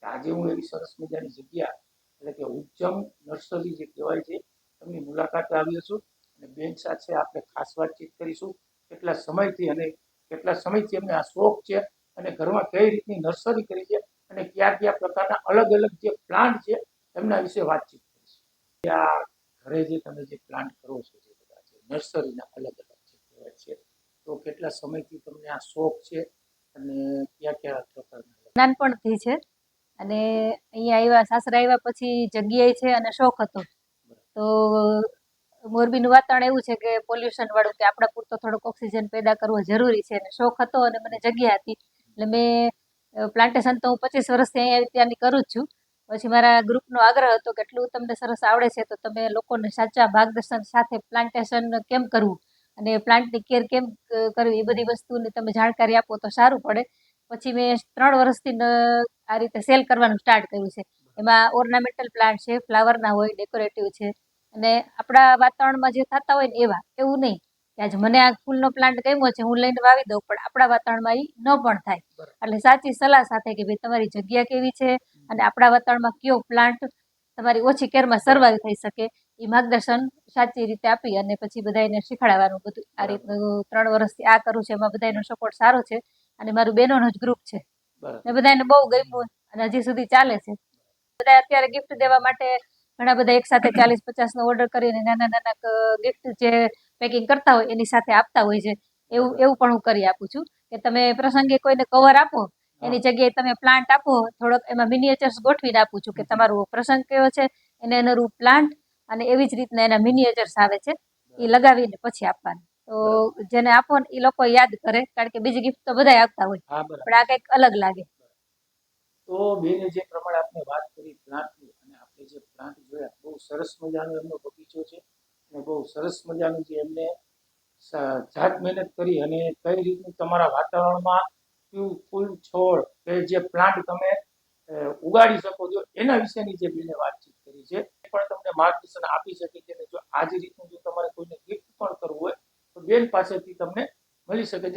આજે હું એવી સરસ મજાની જગ્યા એટલે કે ઉચ્ચમ નર્સરી જે કહેવાય છે એમની મુલાકાતે આવ્યો છું અને બેન સાથે આપણે ખાસ વાતચીત કરીશું કેટલા સમયથી એમને આ શોખ છે અને ઘરમાં કઈ રીતની નર્સરી કરી છે અને કયા કયા પ્રકારના અલગ અલગ જે પ્લાન્ટ છે એમના વિશે વાતચીત કરીશું. આ ઘરે જે તમે જે પ્લાન્ટ કરો છો જે બધા છે નર્સરીના અલગ અલગ જે કહેવાય છે તો કેટલા સમયથી તમને આ શોખ છે અને કયા કયા પ્રકારના? નાનપણથી છે અને અહીંયા આવ્યા સાસરા આવ્યા પછી જગ્યાએ છે અને શોખ હતો. તો મોરબીનું વાતાવરણ એવું છે કે પોલ્યુશન વાળું કે આપણા પૂરતો થોડોક ઓક્સિજન પેદા કરવો જરૂરી છે અને શોખ હતો અને મને જગ્યા હતી એટલે મેં પ્લાન્ટેશન તો હું 25 વર્ષથી અહીંયા ત્યાંની કરું જ છું. પછી મારા ગ્રુપનો આગ્રહ હતો કે એટલું તમને સરસ આવડે છે તો તમે લોકોને સાચા માર્ગદર્શન સાથે પ્લાન્ટેશન કેમ કરવું અને પ્લાન્ટની કેર કેમ કરવી એ બધી વસ્તુની તમે જાણકારી આપો તો સારું પડે. પછી મેં 3 વર્ષથી આ રીતે સેલ કરવાનું સ્ટાર્ટ કર્યું છે. એમાં ઓર્નામેન્ટલ પ્લાન્ટ છે, ફ્લાવરના હોય, ડેકોરેટિવ છે અને આપણા વાતાવરણમાં જે થતા હોય ને એવું નહીં કે આજે મને આ ફૂલનો પ્લાન્ટ ગમ્યો છે હું લઈને વાવી દઉં, પણ આપણા વાતાવરણમાં એ ન પણ થાય. એટલે સાચી સલાહ સાથે કે ભાઈ તમારી જગ્યા કેવી છે અને આપણા વાતાવરણમાં કયો પ્લાન્ટ તમારી ઓછી કેરમાં સર્વાઈવ થઈ શકે એ માર્ગદર્શન સાચી રીતે આપી અને પછી બધાને શીખવાડવાનું બધું. આ રીતનું 3 વર્ષથી આ કરું છે, એમાં બધાનો સપોર્ટ સારો છે અને મારું બહેનોનો જ ગ્રુપ છે ને બધાને બહુ ગમ્યું અને હજી સુધી ચાલે છે. બધા અત્યારે ગિફ્ટ દેવા માટે ઘણા બધા એક સાથે 40-50 નો ઓર્ડર કરીને નાના નાના ગિફ્ટ જે પેકિંગ કરતા હોય એની સાથે આપતા હોય છે. એવું પણ હું કરી આપું છું કે તમે પ્રસંગે કોઈને કવર આપો એની જગ્યાએ તમે પ્લાન્ટ આપો, થોડોક એમાં મિનિએચર્સ ગોઠવીને આપું છું કે તમારો પ્રસંગ કયો છે એને અનુરૂપ પ્લાન્ટ અને એવી જ રીતના એના મિનિએચર્સ આવે છે એ લગાવીને પછી આપવાનું. તો જેને આપો ને એ લોકો યાદ કરે, કારણ કે બીજી ગિફ્ટ તો બધા આપતા હોય પણ આ કંઈક અલગ લાગે. તો બેને જે પ્રમાણે આપણે વાત કરી પ્લાન્ટની અને આપણે જે પ્લાન્ટ જોયા બહુ સરસ મજાનો એમનો બગીચો છે અને બહુ સરસ મજાનું જે એમને જાત મહેનત કરી અને કઈ રીતનું તમારા વાતાવરણમાં કયું ફૂલ છોડ કે જે પ્લાન્ટ તમે ઉગાડી શકો છો એના વિશેની જે બેને વાતચીત કરી છે એ પણ તમને માર્ગદર્શન આપી શકે છે. જો આ જ રીતનું જો તમારે કોઈને ગિફ્ટ પણ કરવું હોય તો બેન પાસેથી તમને મળી શકે છે.